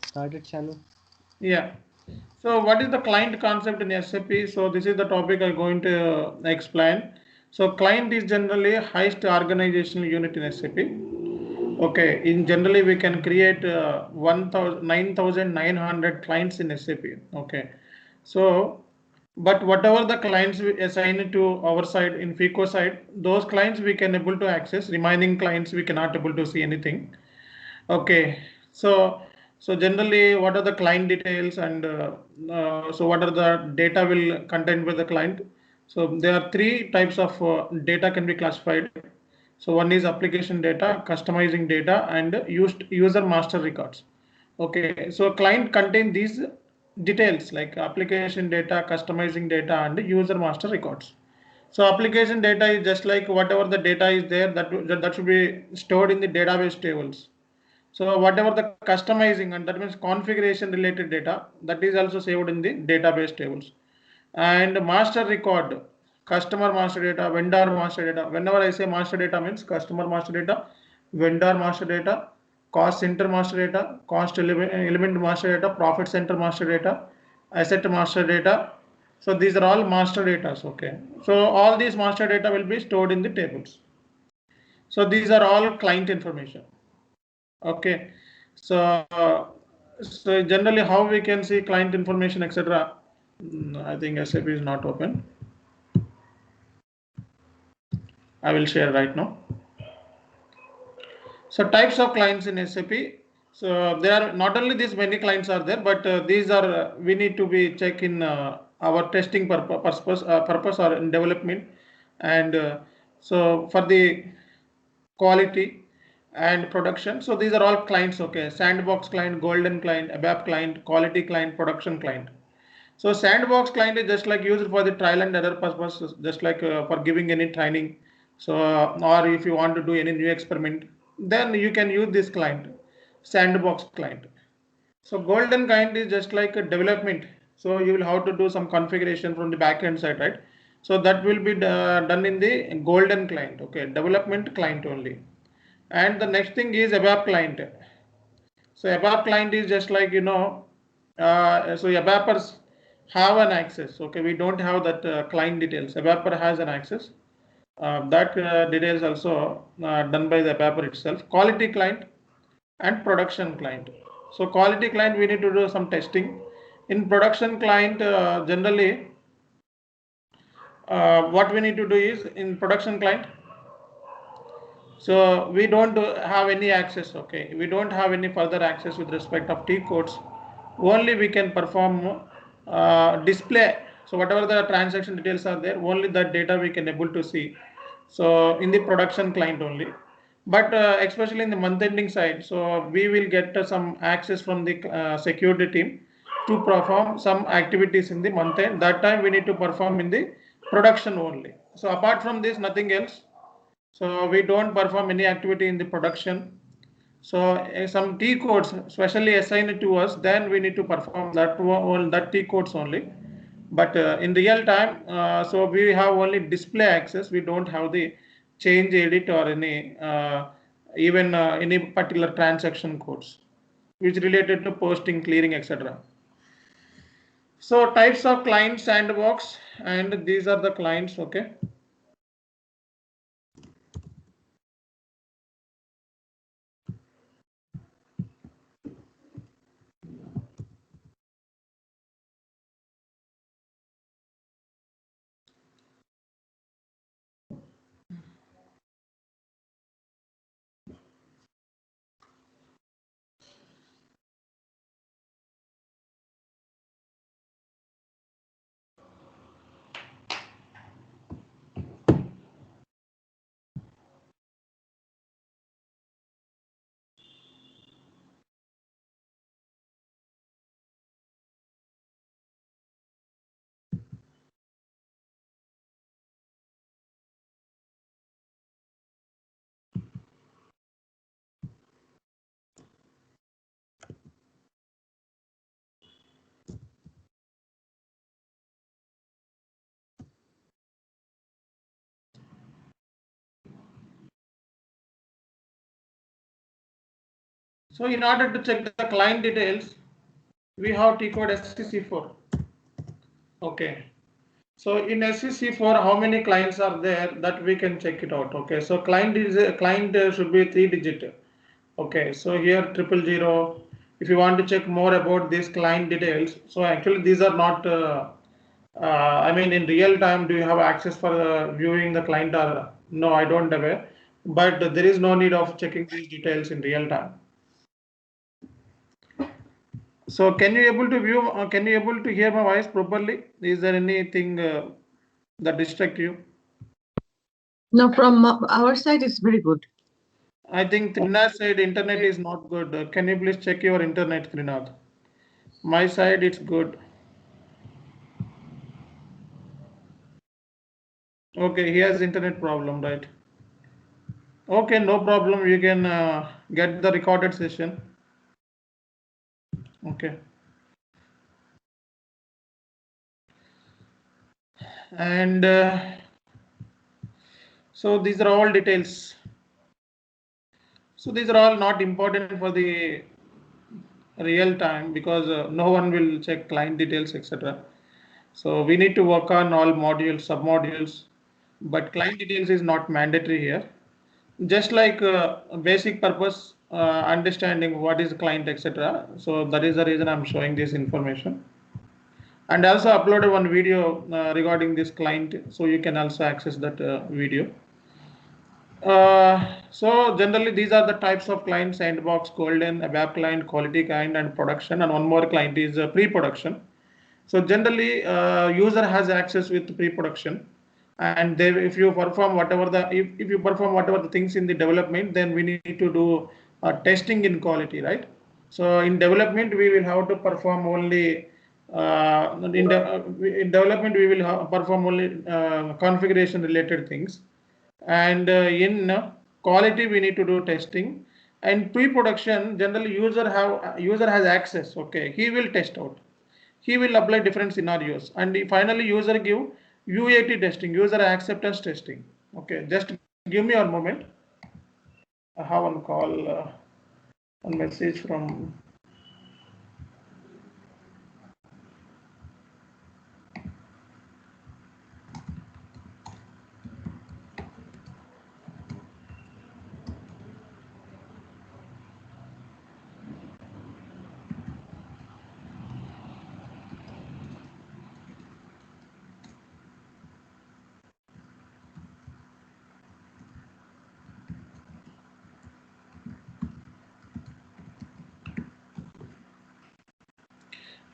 started, Chanu. Yeah. So what is the client concept in SAP? So this is the topic I'm going to explain. So client is generally highest organizational unit in SAP. Okay, in generally we can create 9,900 clients in SAP. Okay, so but whatever the clients we assign to our side in FICO side, those clients we can able to access. Remaining clients we cannot able to see anything. Okay, so generally, what are the client details and so what are the data will contained by the client? So there are three types of data can be classified. So one is application data, customizing data, and used user master records. Okay, so client contain these details like application data, customizing data, and user master records. So application data is just like whatever the data is there that should be stored in the database tables. So whatever the customizing and that means configuration related data that is also saved in the database tables. And master record, customer master data, vendor master data. Whenever I say master data means customer master data, vendor master data, cost center master data, cost element master data, profit center master data, asset master data. So these are all master data. Okay. So all these master data will be stored in the tables. So these are all client information. Okay, so so generally how we can see client information, etc. I think SAP is not open. I will share right now. So types of clients in SAP. So there are not only these many clients are there, but these are we need to be check in our testing purpose or in development, and so for the quality and production. So these are all clients. Okay, sandbox client, golden client, ABAP client, quality client, production client. So sandbox client is just like used for the trial and error purposes, just like for giving any training. So or if you want to do any new experiment, then you can use this client, sandbox client. So golden client is just like a development. So you will have to do some configuration from the backend side, right? So that will be done in the golden client. Okay, development client only. And the next thing is ABAP client. So ABAP client is just like so ABAPers have an access. Okay, we don't have that client details. ABAPer has an access. That details also done by the ABAPer itself. Quality client and production client. So quality client we need to do some testing. In production client generally what we need to do is in production client. So we don't have any access. Okay, we don't have any further access with respect of T codes. Only we can perform display. So whatever the transaction details are there, only that data we can able to see. So in the production client only, but especially in the month ending side, so we will get some access from the security team to perform some activities in the month end. That time we need to perform in the production only. So apart from this, nothing else. So we don't perform any activity in the production. So some T codes specially assigned to us, then we need to perform that T codes only. But in real time, so we have only display access. We don't have the change edit or any even any particular transaction codes which related to posting, clearing, etc. So types of client sandbox, and these are the clients. Okay. So in order to check the client details, we have T code SCC4. Okay. So in SCC4, how many clients are there that we can check it out? Okay. So client should be 3-digit. Okay. So here 000. If you want to check more about these client details, so actually these are not. I mean, in real time, do you have access for viewing the client or no? I don't have it, but there is no need of checking these details in real time. So can you able to view? Can you able to hear my voice properly? Is there anything that distract you? No, from our side, it's very good. I think Trinath side internet is not good. Can you please check your internet, Trinath? My side, it's good. Okay, he has internet problem, right? Okay, no problem. You can get the recorded session. Okay. And so these are all details. So these are all not important for the real time because no one will check client details, etc. So we need to work on all modules, sub-modules, but client details is not mandatory here. Just like basic purpose, understanding what is client, etc. So that is the reason I'm showing this information. And also uploaded one video regarding this client, so you can also access that video. So generally these are the types of client: sandbox, golden, ABAP client, quality client, and production. And one more client is pre-production. So generally user has access with pre-production, and they, if you perform whatever the if you perform whatever the things in the development, then we need to do testing in quality, right? So in development we will have to perform only in development we will perform only configuration related things, and in quality we need to do testing. And pre-production, generally user has access. Okay, he will test out, he will apply different scenarios, and finally user give UAT testing, user acceptance testing. Okay, just give me a moment. I have one call, one message from.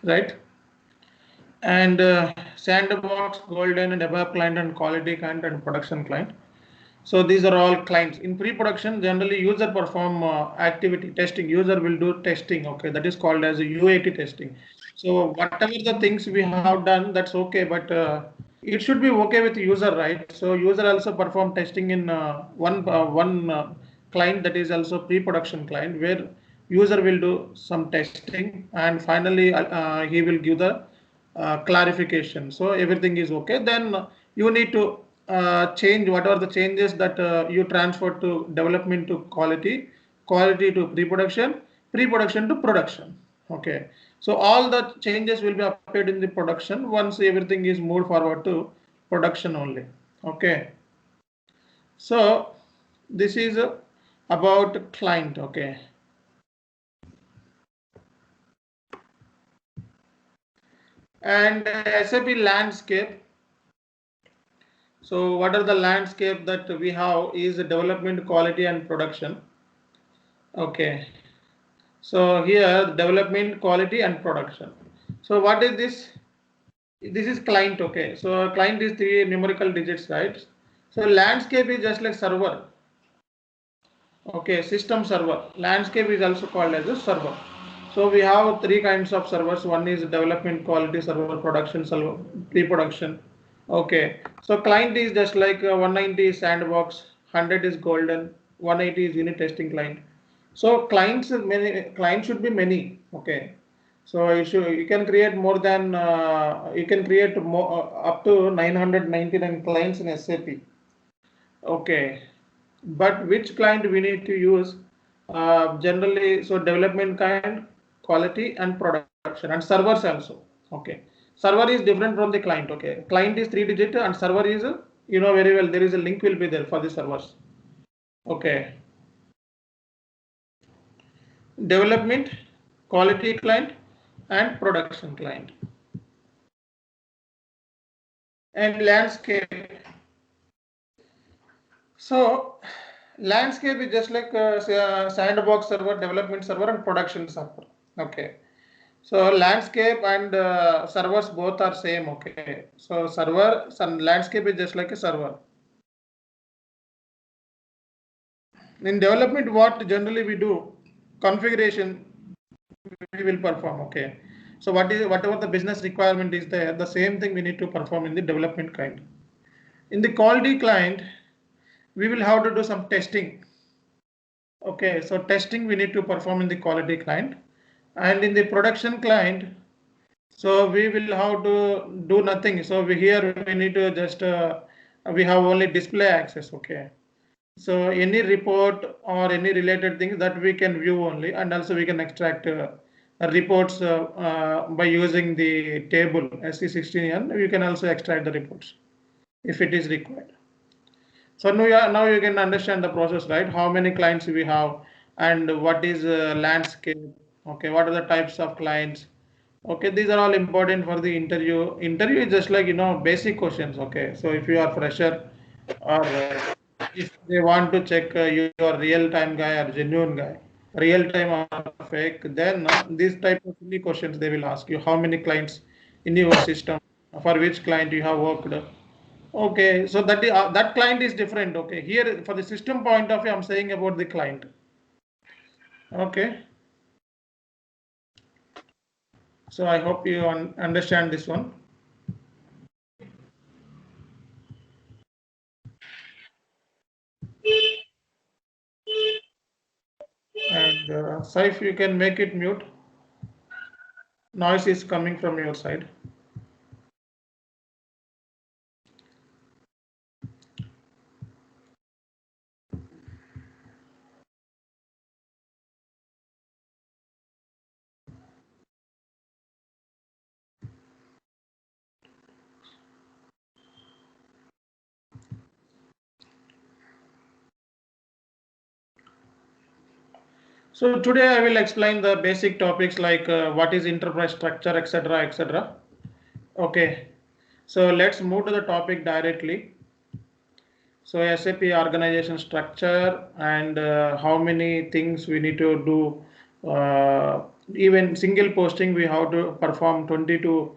Right, and sandbox, golden, and ABAP client, and quality client, and production client. So these are all clients. In pre-production, generally user perform activity testing. User will do testing. Okay, that is called as a UAT testing. So whatever the things we have done, that's okay, but it should be okay with user, right? So user also perform testing in one client, that is also pre-production client, where user will do some testing, and finally he will give the clarification. So everything is okay. Then you need to change whatever the changes that you transfer to development to quality, quality to pre-production, pre-production to production. Okay, so all the changes will be appeared in the production once everything is moved forward to production only. Okay, so this is about client. Okay, and SAP landscape. So what are the landscape that we have is development, quality, and production. Okay, so here development, quality, and production. So what is this? This is client. Okay, so client is 3 numerical digits, right? So landscape is just like server. Okay, system server. Landscape is also called as a server. So we have 3 kinds of servers. One is development, quality server, production server, pre-production. Okay, so client is just like 190 is sandbox, 100 is golden, 180 is unit testing client. So clients should be many. Okay, so you can create more than you can create more up to 999 clients in SAP. Okay, but which client we need to use? Generally, so development kind, quality, and production. production, and servers also. Okay, server is different from the client. Okay, client is 3-digit and server is, you know very well, there is a link will be there for the servers. Okay, development, quality client, and production client. And landscape. So landscape is just like sandbox server, development server, and production server. Okay, so landscape and servers both are same. Okay, so server, some landscape is just like a server. In development, what generally we do, configuration we will perform. Okay, so whatever the business requirement is there, the same thing we need to perform in the development client. In the quality client, we will have to do some testing. Okay, so testing we need to perform in the quality client, and in the production client, so we will have to do nothing. So we need to just we have only display access. Okay, so any report or any related things that we can view only, and also we can extract reports by using the table SC16N. You can also extract the reports if it is required. So now you can understand the process, right? How many clients we have, and what is landscape. Okay, what are the types of clients? Okay, these are all important for the interview. Interview is just like, basic questions. Okay, so if you are fresher, or if they want to check you are real time guy or genuine guy, real time or fake, then these type of silly questions they will ask you. How many clients in your system? For which client you have worked? Okay, so that client is different. Okay, here for the system point of view, I'm saying about the client. Okay, so I hope you understand this one. And Saif, you can make it mute. Noise is coming from your side. So today I will explain the basic topics like what is enterprise structure, etc., etc. Okay, so let's move to the topic directly. So SAP organization structure, and how many things we need to do. Even single posting, we have to perform 22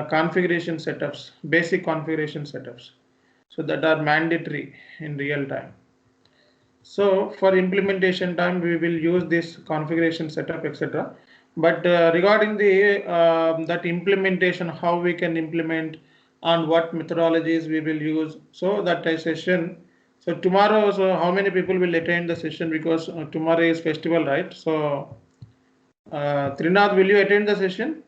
configuration setups, basic configuration setups, so that are mandatory in real time. So for implementation time, we will use this configuration setup, etc. But regarding the that implementation, how we can implement, and what methodologies we will use, so that a session. So tomorrow, so how many people will attend the session, because tomorrow is festival, right? So Trinath, will you attend the session?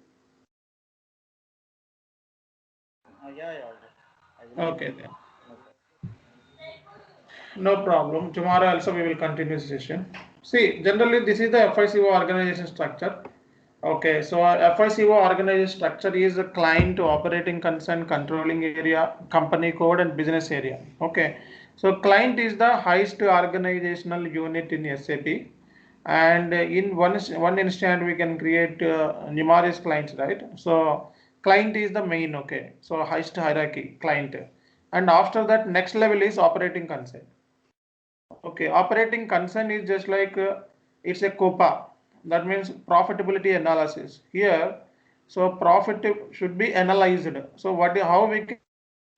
Yeah. Okay then. No problem. Tomorrow also we will continue the session. See, generally this is the FICO organization structure. Okay, so FICO organization structure is a client, operating concern, controlling area, company code, and business area. Okay, so client is the highest organizational unit in SAP, and in one instant we can create numerous clients, right? So client is the main. Okay, so highest hierarchy client, and after that next level is operating concern. Okay, operating concern is just like it's a COPA. That means profitability analysis. Here, so profit should be analyzed. So how we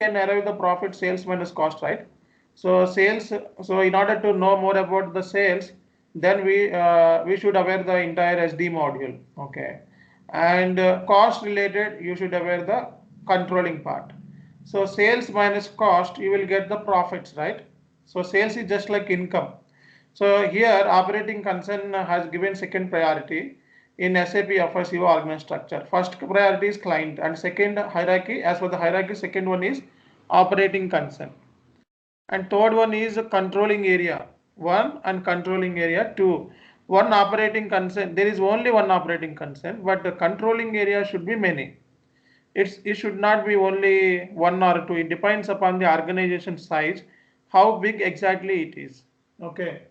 can arrive the profit, sales minus cost, right? So sales. So in order to know more about the sales, then we should aware the entire SD module. Okay, and cost related, you should aware the controlling part. So sales minus cost, you will get the profits, right? So sales is just like income. So here operating concern has given second priority in SAP FICO organization structure. First priority is client, and second hierarchy, as for the hierarchy, second one is operating concern. And third one is controlling area 1 and controlling area 2. one operating concern, there is only one operating concern, but the controlling area should be many. It should not be only one or two. It depends upon the organization size, how big exactly it is. Okay.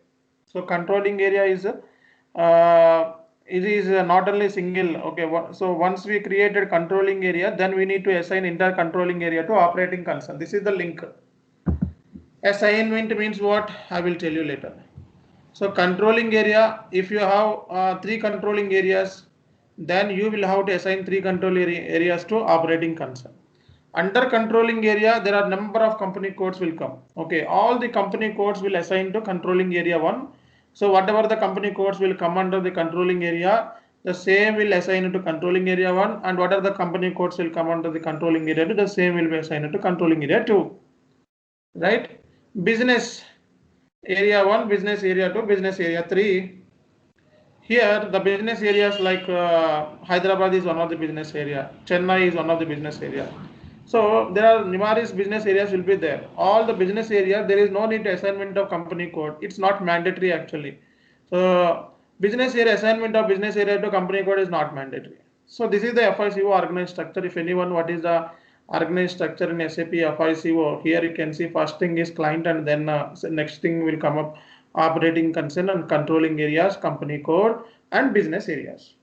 So controlling area is it is not only single. Okay. So once we created controlling area, then we need to assign inter controlling area to operating concern. This is the link. Assignment means what? I will tell you later. So controlling area, if you have three controlling areas, then you will have to assign three control areas to operating concern. Under controlling area, there are number of company codes will come. Okay, all the company codes will assign to controlling area 1. So whatever the company codes will come under the controlling area, the same will assign to controlling area 1, and whatever the company codes will come under the controlling area 2, the same will be assigned to controlling area 2. Right? Business area 1, business area 2, business area 3. Here the business areas like Hyderabad is one of the business area, Chennai is one of the business area. So there are numerous business areas will be there. All the business areas, there is no need to assignment of company code. It's not mandatory actually. So business area assignment of business area to company code is not mandatory. So this is the FICO organized structure. If anyone, what is the organized structure in SAP FICO? Here you can see first thing is client, and then next thing will come up operating concern and controlling areas, company code, and business areas.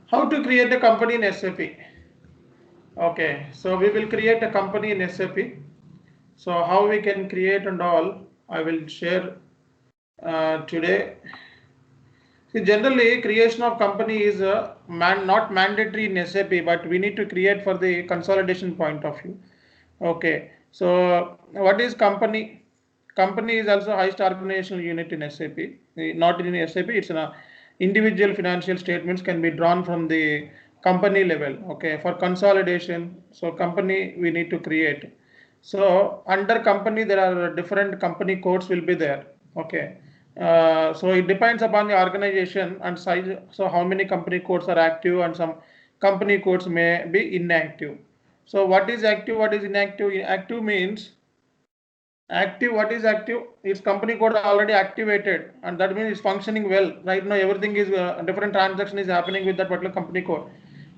How to create a company in SAP? Okay, so we will create a company in SAP. So how we can create and all, I will share today. See, generally creation of company is not mandatory in SAP, but we need to create for the consolidation point of view. Okay, so what is company? Company is also highest organizational unit in SAP. Not in SAP, it's an individual financial statements can be drawn from the company level. Okay, for consolidation, so company we need to create. So under company there are different company codes will be there. Okay, so it depends upon the organization and size. So how many company codes are active, and some company codes may be inactive. So what is active? What is inactive? Active means active. What is active? Its company code already activated, and that means it's functioning well. Right now, everything is different transaction is happening with that particular company code.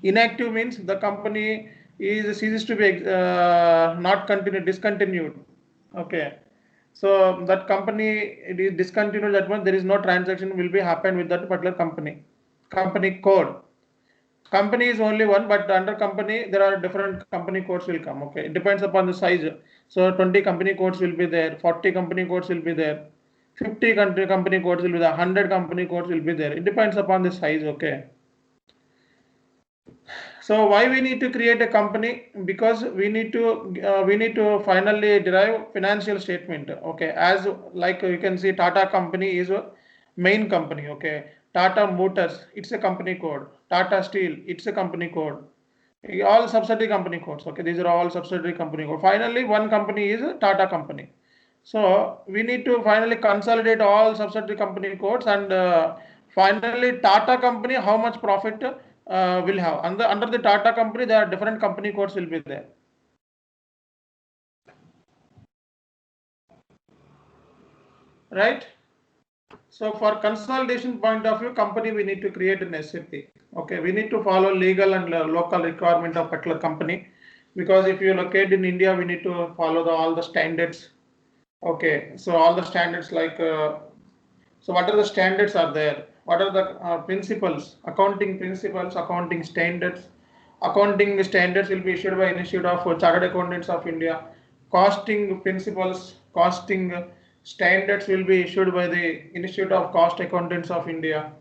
Inactive means the company is ceases to be not continued, discontinued. Okay, so that company it is discontinued. That means there is no transaction will be happen with that particular company code. Company is only one, but under company there are different company codes will come. Okay, it depends upon the size. So 20 company codes will be there, 40 company codes will be there, 50 company codes will be there, 100 company codes will be there. It depends upon the size. Okay. So why we need to create a company? Because we need to finally derive financial statement. Okay, as like you can see, Tata company is a main company. Okay, Tata Motors, it's a company code. Tata Steel, it's a company code. All subsidiary company codes. Okay, these are all subsidiary company code. Finally, one company is a Tata company. So we need to finally consolidate all subsidiary company codes, and finally Tata company how much profit will have. Under the Tata company there are different company codes will be there. Right? So for consolidation point of view, company we need to create an SAP. Okay, we need to follow legal and local requirement of particular company, because if you locate in India, we need to follow all the standards. Okay, so all the standards like so what are the standards are there? What are the principles? Principles, accounting standards. Accounting standards will be issued by Institute of Chartered Accountants of India. Costing principles, costing standards will be issued by the Institute of Cost Accountants of India.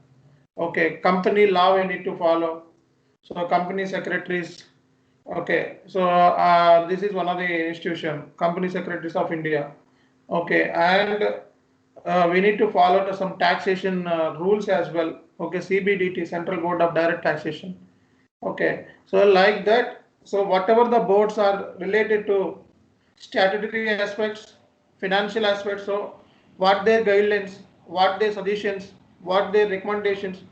Okay, company law we need to follow. So company secretaries. Okay, so this is one of the institution, company secretaries of India. Okay, and we need to follow some taxation rules as well. Okay, CBDT, Central Board of Direct Taxation. Okay, so like that. So whatever the boards are related to statutory aspects, financial aspects, so what their guidelines, what their suggestions, what their recommendations.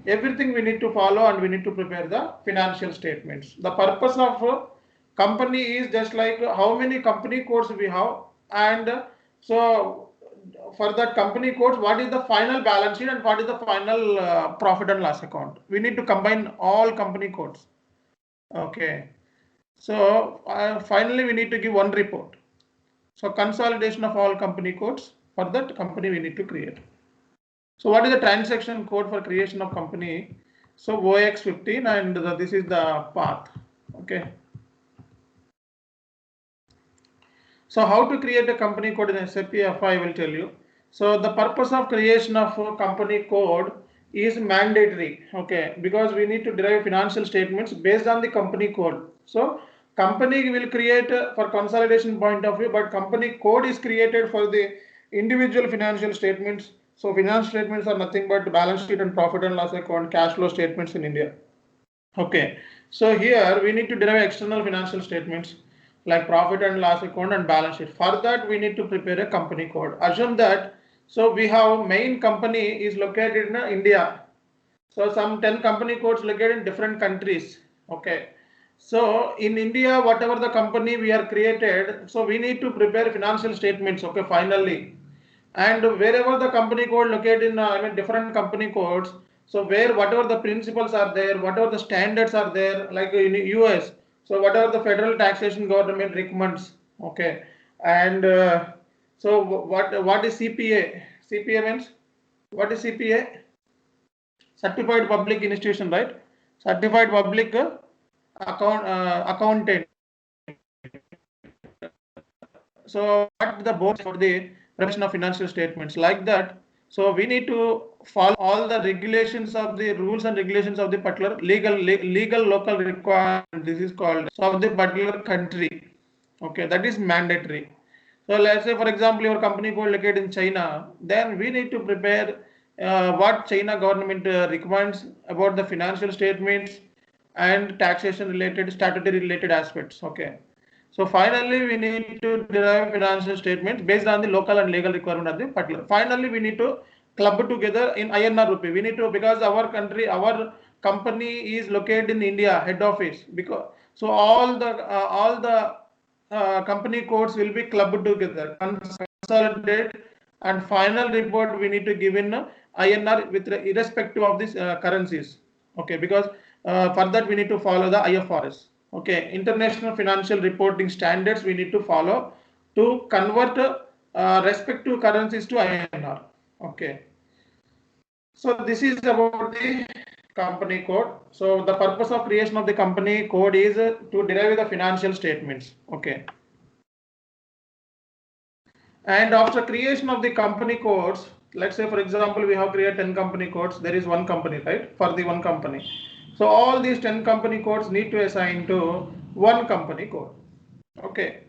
Everything we need to follow, and we need to prepare the financial statements. The purpose of company is just like how many company codes we have, and so for that company codes, what is the final balance sheet and what is the final profit and loss account. We need to combine all company codes. Okay. So finally, we need to give one report. So consolidation of all company codes, for that company we need to create. So what is the transaction code for creation of company? So OX15, and this is the path. Okay. So how to create a company code in SAP FI, I will tell you. So the purpose of creation of a company code is mandatory. Okay, because we need to derive financial statements based on the company code. So company will create for consolidation point of view, but company code is created for the individual financial statements. So financial statements are nothing but balance sheet and profit and loss account, cash flow statements in India. Okay, so here we need to derive external financial statements like profit and loss account and balance sheet. For that, we need to prepare a company code. Assume that, so we have main company is located in India. So some 10 company codes located in different countries. Okay. So in India, whatever the company we are created, so we need to prepare financial statements. Okay, finally. And wherever the company code located in different company codes, so where whatever the principles are there, whatever the standards are there, like in US, so whatever the federal taxation government recommends. Okay. And so what is CPA? CPA means, what is CPA? Certified public institution, right? Certified public accountant. So what the board for the preparation of financial statements, like that. So we need to follow all the regulations of the rules and regulations of the particular legal local requirement. This is called, so of the particular country. Okay, that is mandatory. So let's say, for example, your company code located in China, then we need to prepare what China government recommends about the financial statements and taxation related, statutory related aspects. Okay. So finally, we need to derive financial statements based on the local and legal requirement of the particular. Finally, we need to club together in INR rupee. We need to, because our country, our company is located in India, head office. Because so all the company codes will be clubbed together, consolidated, and final report we need to give in INR with irrespective of these currencies. Okay, because for that we need to follow the IFRS. Okay, international financial reporting standards we need to follow to convert respective currencies to INR. Okay, so this is about the company code. So the purpose of creation of the company code is to derive the financial statements. Okay, and after creation of the company codes, let's say for example we have created 10 company codes. There is one company, right, for the one company. So all these 10 company codes need to assign to one company code. Okay,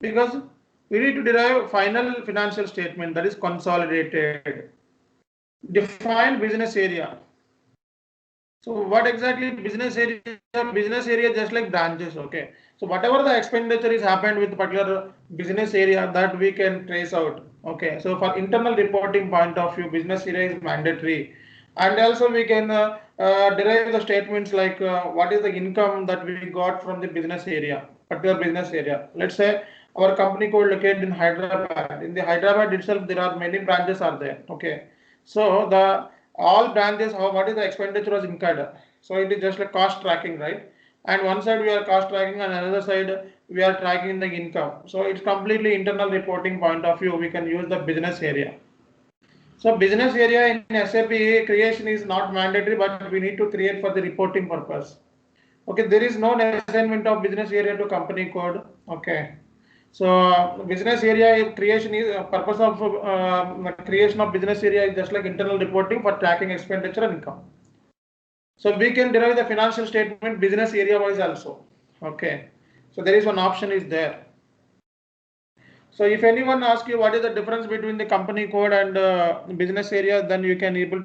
because we need to derive final financial statement, that is consolidated. Define business area. So what exactly business area? Business area just like branches. Okay, so whatever the expenditure is happened with particular business area, that we can trace out. Okay, so for internal reporting point of view, business area is mandatory. And also we can derive the statements like what is the income that we got from the business area, particular business area. Let's say our company code located in Hyderabad. In the Hyderabad itself, there are many branches are there. Okay, so the all branches, how what is the expenditure was incurred. So it is just like cost tracking, right? And one side we are cost tracking, and another side we are tracking the income. So it's completely internal reporting point of view. We can use the business area. So business area in SAP creation is not mandatory, but we need to create for the reporting purpose. Okay, there is no assignment of business area to company code. Okay, so business area creation is purpose of creation of business area is just like internal reporting for tracking expenditure and income. So we can derive the financial statement business area wise also. Okay, so there is one option is there. So if anyone asks you what is the difference between the company code and business area, then you can able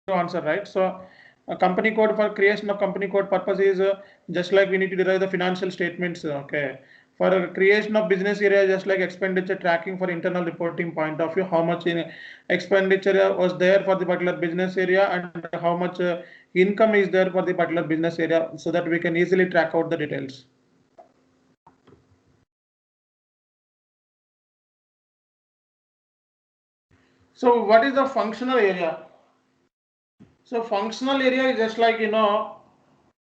to answer, right? So a company code, for creation of company code purpose is just like we need to derive the financial statements. Okay, For a creation of business area, just like expenditure tracking for internal reporting point of view, how much expenditure was there for the particular business area and how much income is there for the particular business area, so that we can easily track out the details. So what is the functional area? So functional area is just like,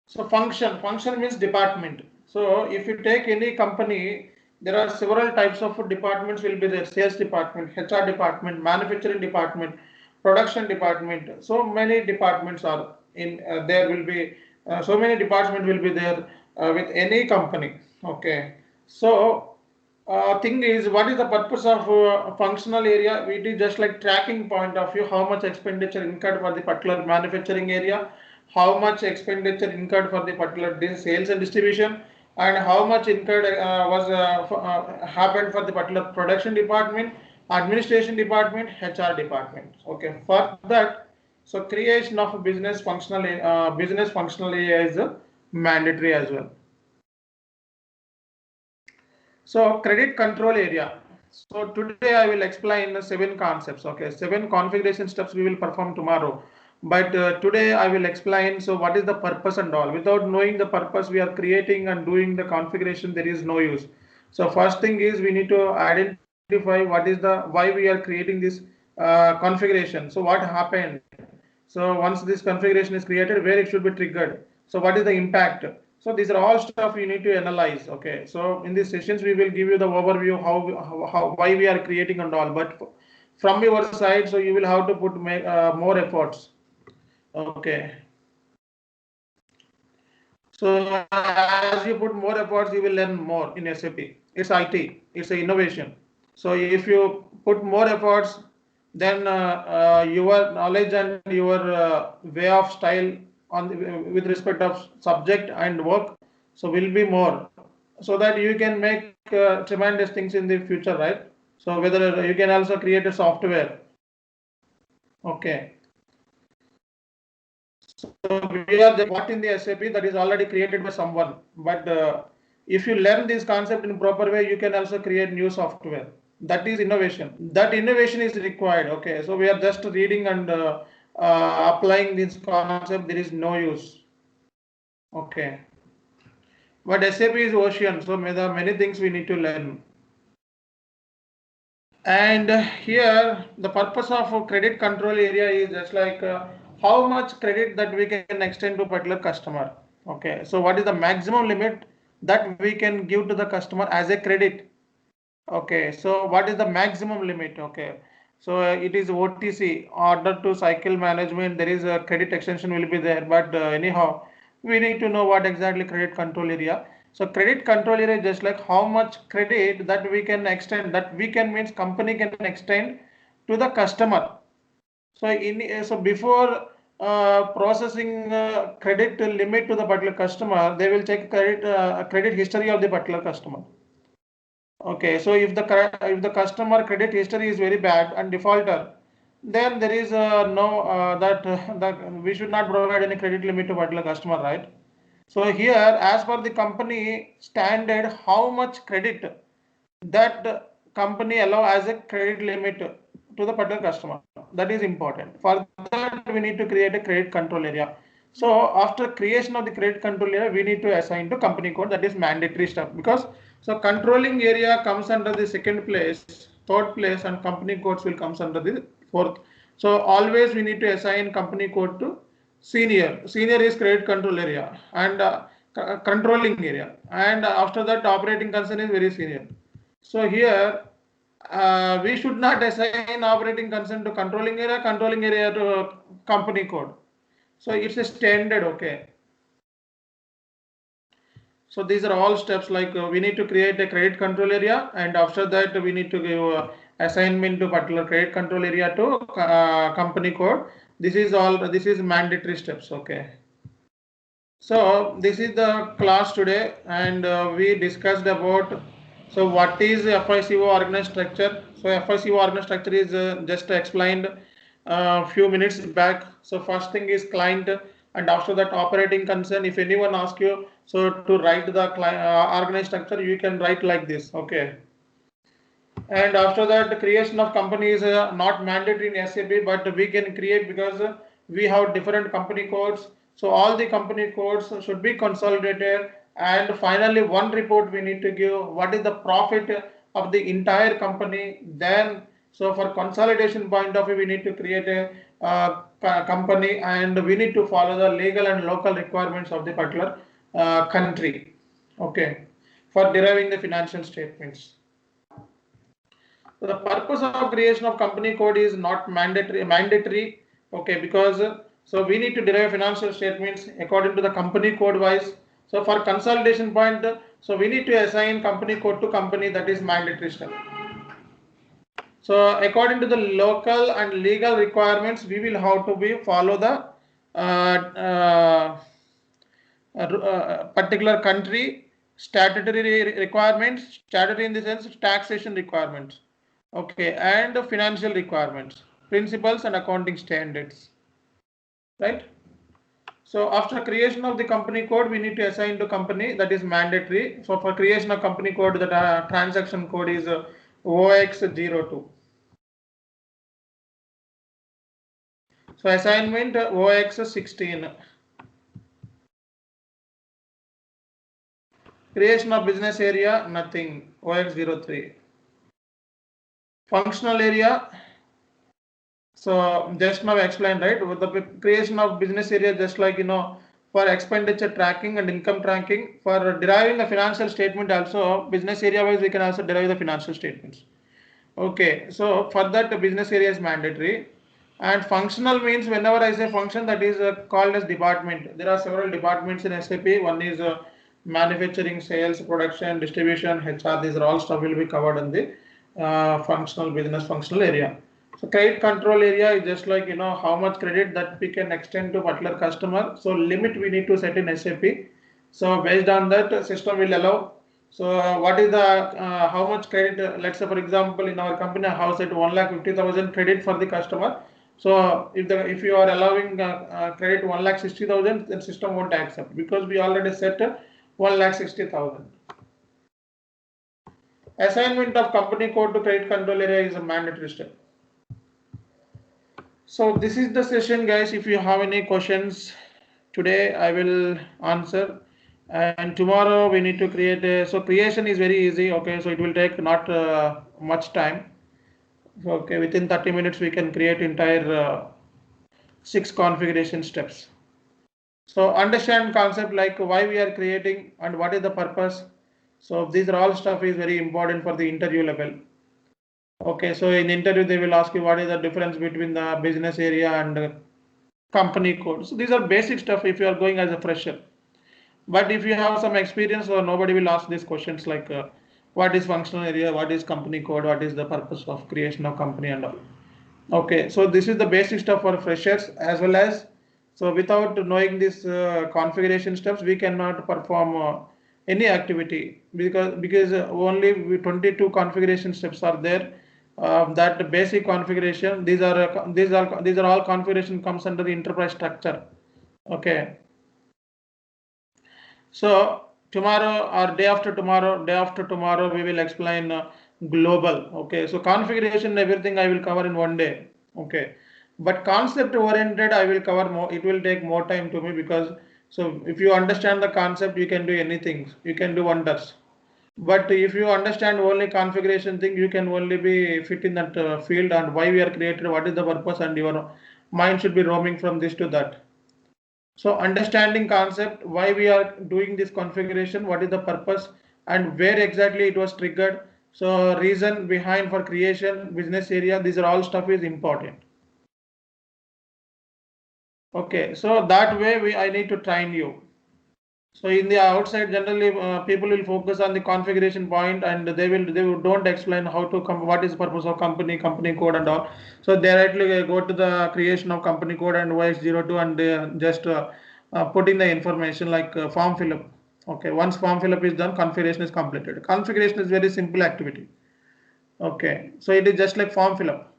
so function means department. So if you take any company, there are several types of departments will be there: sales department, HR department, manufacturing department, production department. So many departments are in there will be so many departments will be there with any company. Okay, so thing is, what is the purpose of functional area? It is just like tracking point of view, how much expenditure incurred for the particular manufacturing area, how much expenditure incurred for the particular sales and distribution, and how much incurred happened for the particular production department, administration department, HR department. Okay, for that, so creation of a business functional area is mandatory as well. So credit control area. So today I will explain the 7 concepts. Okay, 7 configuration steps we will perform tomorrow. But today I will explain. So what is the purpose and all? Without knowing the purpose we are creating and doing the configuration, there is no use. So first thing is we need to identify what is the why we are creating this configuration. So what happened? So once this configuration is created, where it should be triggered. So what is the impact? So these are all stuff you need to analyze. Okay. So in these sessions, we will give you the overview how why we are creating and all. But from your side, so you will have to put more efforts. Okay. So as you put more efforts, you will learn more in SAP. It's IT. It's an innovation. So if you put more efforts, then your knowledge and your way of style with respect of subject and work, so will be more, so that you can make tremendous things in the future, right? So whether you can also create a software. Okay. So we are what in the SAP that is already created by someone, but if you learn this concept in proper way, you can also create new software. That is innovation. That innovation is required. Okay, so we are just reading and applying this concept. There is no use. Okay, but SAP is ocean, so there are many things we need to learn. And here the purpose of credit control area is just like how much credit that we can extend to particular customer. Okay, so what is the maximum limit that we can give to the customer as a credit? Okay, so what is the maximum limit? Okay, so it is OTC, order to cycle management. There is a credit extension will be there, but anyhow, we need to know what exactly credit control area. So credit control area is just like how much credit that we can extend. That we can means company can extend to the customer. So before processing credit limit to the particular customer, they will check credit history of the particular customer. Okay, so if the customer credit history is very bad and defaulter, then there is no that we should not provide any credit limit to particular customer, right? So here, as per the company standard, how much credit that company allow as a credit limit to the particular customer, that is important. For that, we need to create a credit control area. So after creation of the credit control area, we need to assign to company code. That is mandatory stuff, because so controlling area comes under the second place, third place, and company codes will comes under the fourth. So always we need to assign company code to senior. Senior is credit control area and controlling area, and after that operating concern is very senior. So here we should not assign operating concern to controlling area to company code. So it's a standard. Okay. So these are all steps like we need to create a credit control area, and after that we need to give assignment to particular credit control area to company code. This is mandatory steps. Okay. So this is the class today, and we discussed about so what is FICO organized structure. So FICO organized structure is just explained a few minutes back. So first thing is client. and after that operating concern. If anyone asks you, so to write the organized structure, you can write like this. Okay. And after that, the creation of company is not mandatory in SAP, but we can create because we have different company codes. So all the company codes should be consolidated, and finally one report we need to give what is the profit of the entire company. Then, so for consolidation point of view, we need to create a company, and we need to follow the legal and local requirements of the particular country. Okay, for deriving the financial statements. So the purpose of creation of company code is not mandatory, okay, because so we need to derive financial statements according to the company code wise. So for consolidation point, so we need to assign company code to company, that is mandatory step. So according to the local and legal requirements, we will have to be follow the particular country statutory requirements, statutory in the sense taxation requirements, okay, and financial requirements, principles and accounting standards, right? So after creation of the company code, we need to assign to company, that is mandatory. So for creation of company code, the transaction code is OX02. So assignment OX16. Creation of business area, nothing, OX03. Functional area, so just now explained, right? With the creation of business area, just like for expenditure tracking and income tracking, for deriving the financial statement also, business area wise we can also derive the financial statements. Okay, so for that the business area is mandatory. And functional means, whenever I say function, that is called as department. There are several departments in SAP. One is manufacturing, sales, production, distribution, HR. These are all stuff will be covered in the functional business functional area. So credit control area is just like how much credit that we can extend to particular customer. So limit we need to set in SAP. So based on that, system will allow. So what is the how much credit? Let's say for example, in our company, house at 1,50,000 credit for the customer. So if you are allowing credit 1,60,000, then system won't accept, because we already set 1,60,000. Assignment of company code to credit control area is a mandatory step. So this is the session, guys. If you have any questions today, I will answer. And tomorrow we need to create a, so creation is very easy. Okay, so it will take not much time. Okay, within 30 minutes we can create entire 6 configuration steps. So understand concept like why we are creating and what is the purpose. So these are all stuff is very important for the interview level. Okay, so in interview they will ask you what is the difference between the business area and company code. So these are basic stuff if you are going as a fresher. But if you have some experience, or nobody will ask these questions like what is functional area, what is company code, what is the purpose of creation of company and all. Okay, so this is the basic stuff for freshers as well as, so without knowing this configuration steps, we cannot perform any activity, because only 22 configuration steps are there. That basic configuration, these are all configuration comes under the enterprise structure. Okay. So tomorrow or day after tomorrow we will explain global. Okay, so configuration everything I will cover in one day. Okay, but concept oriented I will cover more. It will take more time to me, because so if you understand the concept, you can do anything, you can do wonders. But if you understand only configuration thing, you can only be fit in that field, and why we are created, what is the purpose, and your mind should be roaming from this to that. So understanding concept, why we are doing this configuration, what is the purpose, and where exactly it was triggered. So reason behind for creation, business area, these are all stuff is important. Okay, so that way I need to train you. So in the outside, generally people will focus on the configuration point, and they don't explain how to come, what is the purpose of company code and all. So directly go to the creation of company code and OX02, and just put in the information like form fill up. Okay, once form fill up is done, configuration is completed. Configuration is very simple activity. Okay, so it is just like form fill up.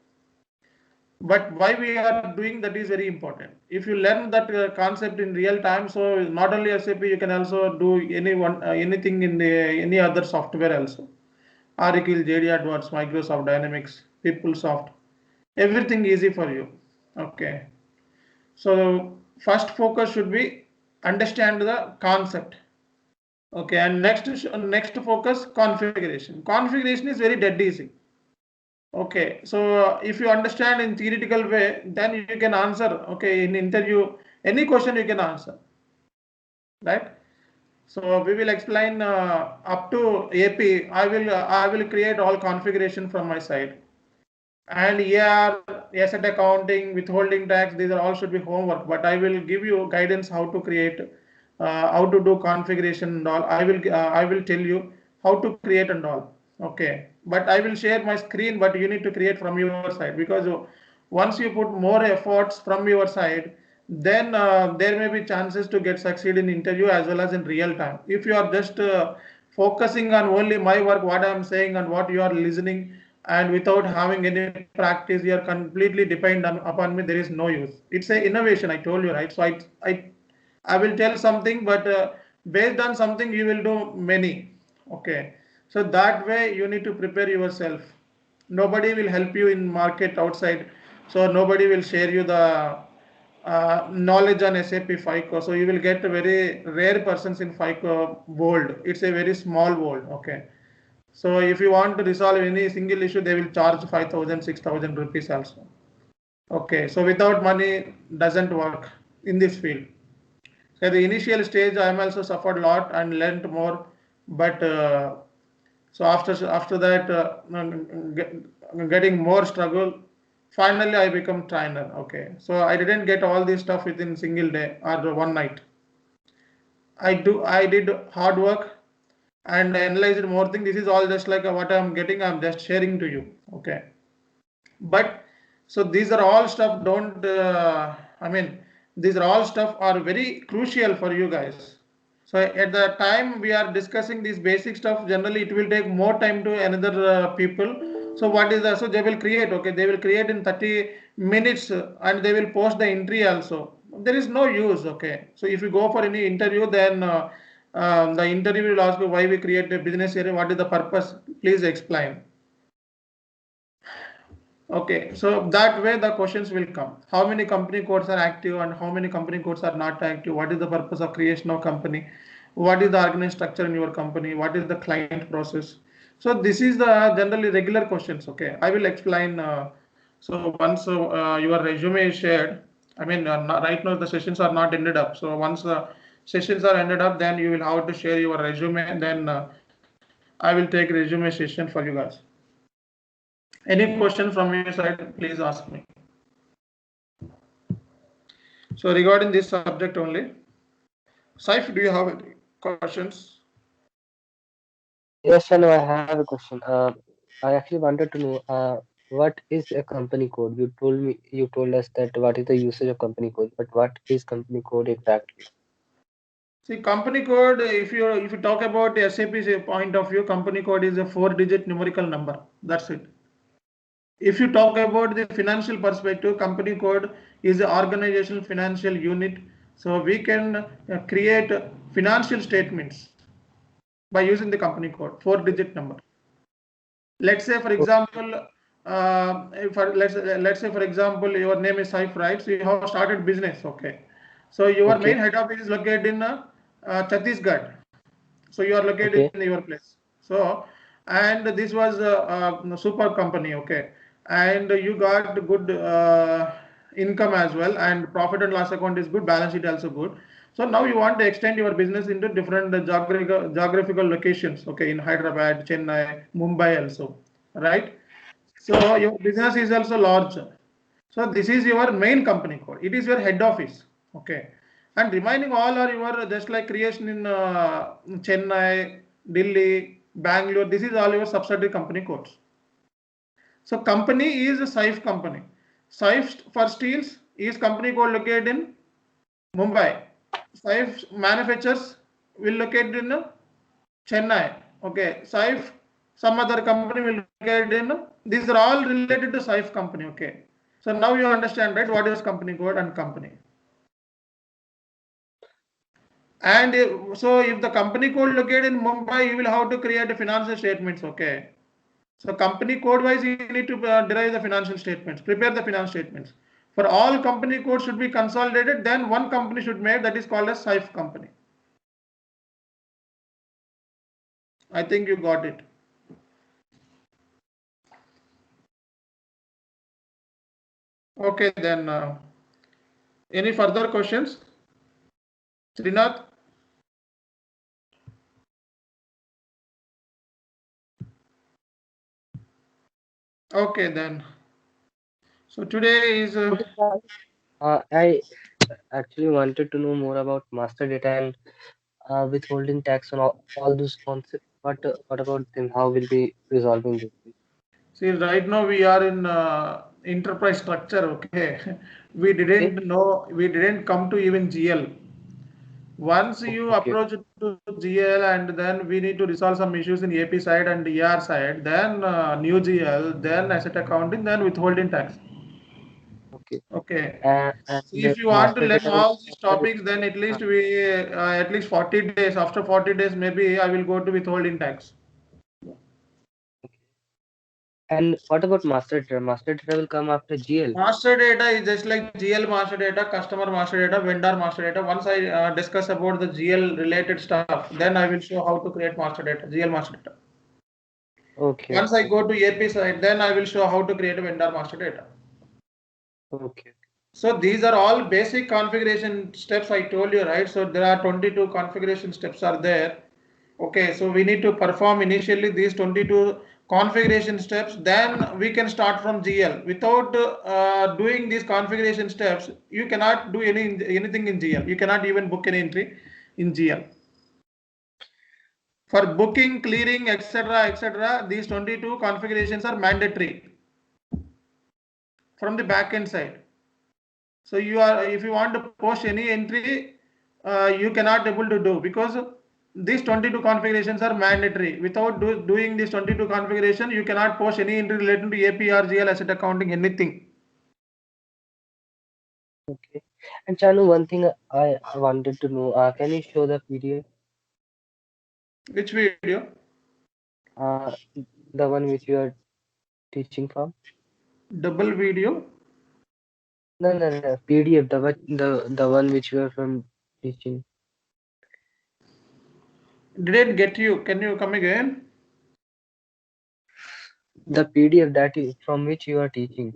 But why we are doing that is very important. If you learn that concept in real time, so not only SAP, you can also do anything in any other software also. Oracle, JD Advance, Microsoft Dynamics, PeopleSoft, everything easy for you. Okay. So first focus should be understand the concept. Okay, and next focus configuration. Configuration is very dead easy. Okay, so if you understand in theoretical way, then you can answer. Okay, in interview, any question you can answer, right? So we will explain up to AP. I will create all configuration from my side, and ER, asset accounting, withholding tax. These are all should be homework. But I will give you guidance how to create, how to do configuration and all. I will tell you how to create and all. Okay, but I will share my screen. But you need to create from your side, because once you put more efforts from your side, then there may be chances to get succeed in interview as well as in real time. If you are just focusing on only my work, what I am saying and what you are listening, and without having any practice, you are completely dependent upon me, there is no use. It's a innovation, I told you, right? So I will tell something, but based on something you will do many. Okay, so that way you need to prepare yourself. Nobody will help you in market outside, so nobody will share you the knowledge on SAP FICO. So you will get a very rare persons in FICO world. It's a very small world. Okay. So if you want to resolve any single issue, they will charge 5,000, 6,000 rupees also. Okay. So without money doesn't work in this field. So the initial stage, I am also suffered a lot and learned more. But so after that, getting more struggle, finally I become trainer. Okay. So I didn't get all this stuff within single day or one night. I did hard work and analyzed more things. This is all just like what I'm getting, I'm just sharing to you. Okay. But so these are all stuff don't, I mean, these are all stuff are very crucial for you guys. So at the time we are discussing this basic stuff, generally it will take more time to another people. So what is the, so they will create, okay, they will create in 30 minutes and they will post the entry also. There is no use, okay. So if you go for any interview, then the interview will ask you why we create a business area, what is the purpose, please explain. Okay, so that way the questions will come. How many company codes are active and how many company codes are not active? What is the purpose of creation of company? What is the organized structure in your company? What is the client process? So this is the generally regular questions. Okay, I will explain. So once your resume is shared, I mean right now the sessions are not ended up. So once the sessions are ended up, then you will have to share your resume, and then I will take resume session for you guys. Any question from your side, please ask me. So regarding this subject only, Saif, do you have any questions? Yes, Shanu, I have a question. I actually wanted to know what is a company code? You told us that what is the usage of company code, but what is company code exactly? See, company code, if you talk about SAP's point of view, company code is a 4-digit numerical number. That's it. If you talk about the financial perspective, company code is an organizational financial unit. So we can create financial statements by using the company code, 4-digit number. Let's say, for example, let's say, for example, your name is Saif, right? So you have started business, okay? So your main Okay, head office is located in Chhattisgarh. So you are located okay, in your place. So, and this was a super company, okay, and you got good income as well, and profit and loss account is good, balance sheet also good. So now you want to extend your business into different geographical locations, okay, in Hyderabad, Chennai, Mumbai also, right? So your business is also large. So this is your main company code. It is your head office, okay. And remaining all are your just like creation in Chennai, Delhi, Bangalore. This is all your subsidiary company codes. So company is a Saif company. Saif for steels is company code located in Mumbai. Saif manufactures will located in Chennai. Okay. Saif, some other company will located in. These are all related to Saif company. Okay. So now you understand, right, what is company code and company. And so if the company code located in Mumbai, you will have to create a financial statements, okay. So company code wise, you need to derive the financial statements, prepare the financial statements. For all company codes should be consolidated, then one company should made, that is called as SAP company. I think you got it. Okay, then any further questions? Srinath? Okay, then. So today is Okay, sir. I actually wanted to know more about master data and withholding tax and all those concepts. What about them? How will be resolving this? see, right now we are in enterprise structure, okay. We Okay, didn't know, we didn't come to even GL. Once you okay, approach to GL, and then we need to resolve some issues in AP side and ER side, then new GL, then asset accounting, then withholding tax. okay. Okay. And So if you want to master learn data will all come these after. topics, then at least 40 days. After 40 days, maybe I will go to withholding tax. Okay. And what about master data? Master data will come after GL. Master data is just like GL master data, customer master data, vendor master data. Once I discuss about the GL related stuff, then I will show how to create master data, GL master data. Okay, Once I okay, go to AP side, then I will show how to create a vendor master data. okay, So these are all basic configuration steps I told you, right? So there are 22 configuration steps are there. Okay, so we need to perform initially these 22 configuration steps, then we can start from GL. Without doing these configuration steps, you cannot do anything in GL. You cannot even book any entry in GL. For booking, clearing, etc., etc., these 22 configurations are mandatory from the backend side. So if you want to post any entry, you cannot able to do, because these 22 configurations are mandatory. Without doing this 22 configuration, you cannot post any entry related to APR, GL, asset accounting, anything. okay. And Chanu, one thing I wanted to know, can you show the PDF? Which video? Uh, the one which you are teaching from? Double video? No, no, no. PDF, the one which you are from teaching. Didn't get you. Can you come again? The PDF that is from which you are teaching.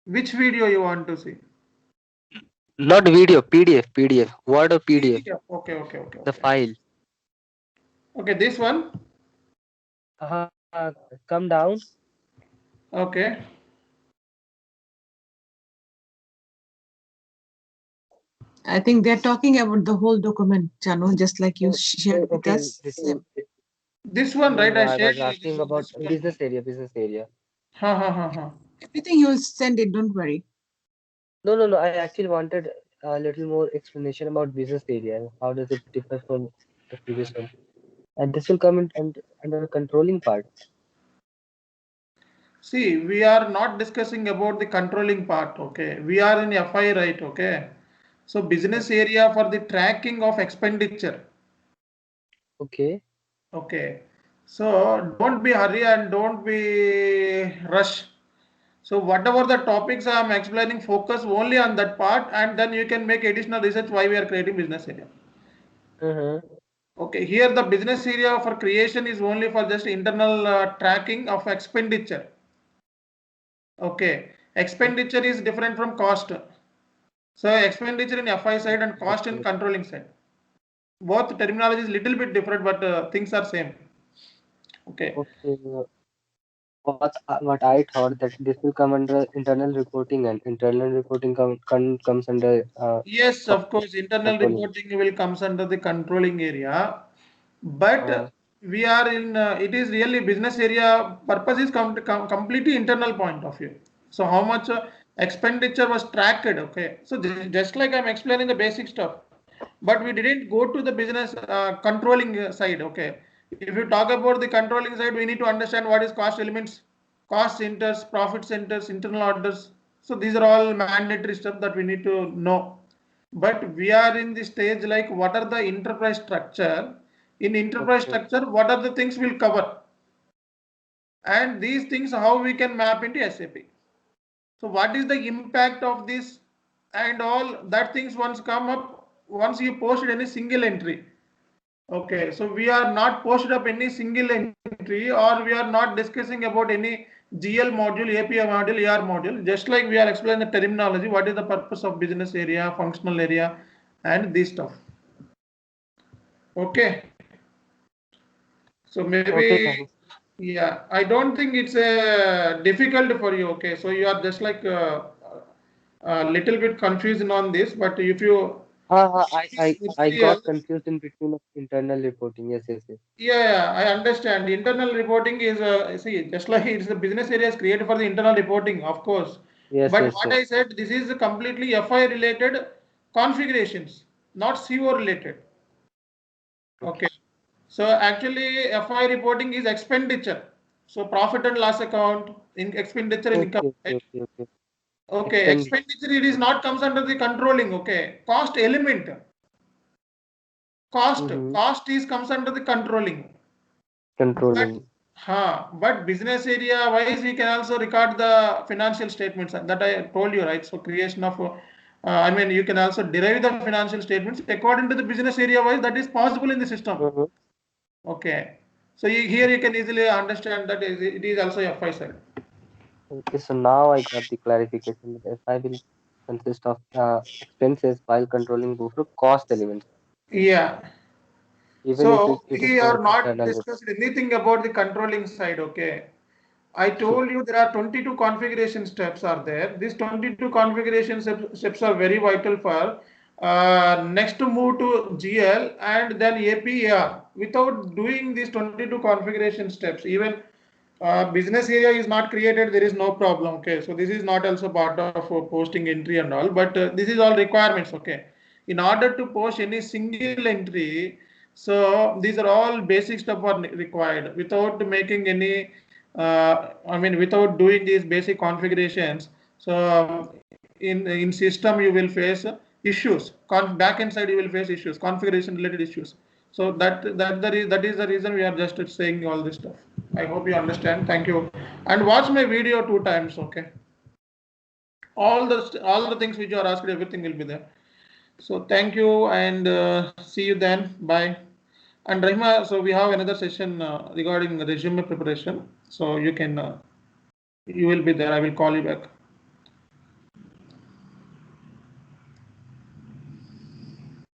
Which video you want to see? Not video, PDF. Word or PDF? PDF. Okay, okay, okay, The okay. file. Okay, this one. Uh, come down. Okay. I think they're talking about the whole document, Chanu, just like you Oh, shared with okay, us. This one, no, right? no, I I shared was you asking about this one. business area, business area. Ha ha ha ha. Everything you'll send it, don't worry. No, no, no. I actually wanted a little more explanation about business area and how does it differ from the previous one. And this will come under the controlling part. See, we are not discussing about the controlling part, okay? We are in FI, right, okay? So business area for the tracking of expenditure, Okay. okay? So don't be hurry and don't be rush. So whatever the topics I am explaining, focus only on that part, and then you can make additional research why we are creating business area. Uh-huh. Okay, here the business area for creation is only for just internal tracking of expenditure. Okay, expenditure is different from cost. So expenditure in FI side and cost in Okay. controlling side. Both terminology is little bit different, but things are same. Okay. Okay. What I thought that this will come under internal reporting and internal reporting comes under Yes, co- of course, internal controlling. reporting will comes under the controlling area, but Uh, we are in. It is really business area purpose is completely internal point of view. So how much expenditure was tracked? Okay. So just like I'm explaining the basic stuff, but we didn't go to the business controlling side. Okay. If you talk about the controlling side, we need to understand what is cost elements. cost centers, profit centers, internal orders. So these are all mandatory stuff that we need to know. But we are in the stage like what are the enterprise structure? In enterprise Okay. structure, what are the things we'll cover? And these things how we can map into SAP. So what is the impact of this and all that things once come up once you posted any single entry. Okay, so we are not posted up any single entry or we are not discussing about any GL module, API module, AR module. Just like we are explaining the terminology, what is the purpose of business area, functional area, and this stuff. Okay. So maybe, Okay, yeah, I don't think it's difficult for you. Okay, so you are just like a little bit confused on this, but if you I material, got confused in between of internal reporting. Yes, yes, yes. yeah, I understand. Internal reporting is see just like it's the business areas created for the internal reporting, of course. Yes, But yes, what yes. I said, this is completely FI related configurations, not CO related. Okay. Okay. So actually, FI reporting is expenditure. So profit and loss account, in expenditure and income. Okay, Right? okay, okay, okay. Okay, Expenditure. expenditure it is not comes under the controlling. Okay, cost element. Mm-hmm. Cost is comes under the controlling. But Controlling. but business area wise, we can also record the financial statements that I told you, right? So creation of, I mean, you can also derive the financial statements according to the business area wise. That is possible in the system. Mm-hmm. Okay. So here you can easily understand that it is also FI side. Okay, so now I got the clarification that FI will consist of expenses while controlling both the cost elements, Yeah. even if So it is we for are not internal discussed anything about the controlling side. Okay. I report. told you there are 22 configuration steps are there. These 22 configuration steps are very vital for next to move to GL and then APAR. Without doing these 22 configuration steps, even business area is not created, there is no problem. Okay, so this is not also part of posting entry and all, but this is all requirements. Okay, in order to post any single entry, so these are all basic stuff are required without making any I mean, without doing these basic configurations. So in system you will face issues. Back end side you will face issues, configuration related issues. So that is the reason we are just saying all this stuff. I hope you understand. Thank you. And watch my video 2 times. Okay. All the things which you are asked, everything will be there. So thank you and see you then. Bye. And Rahima, so we have another session regarding resume preparation. So you can you will be there. I will call you back.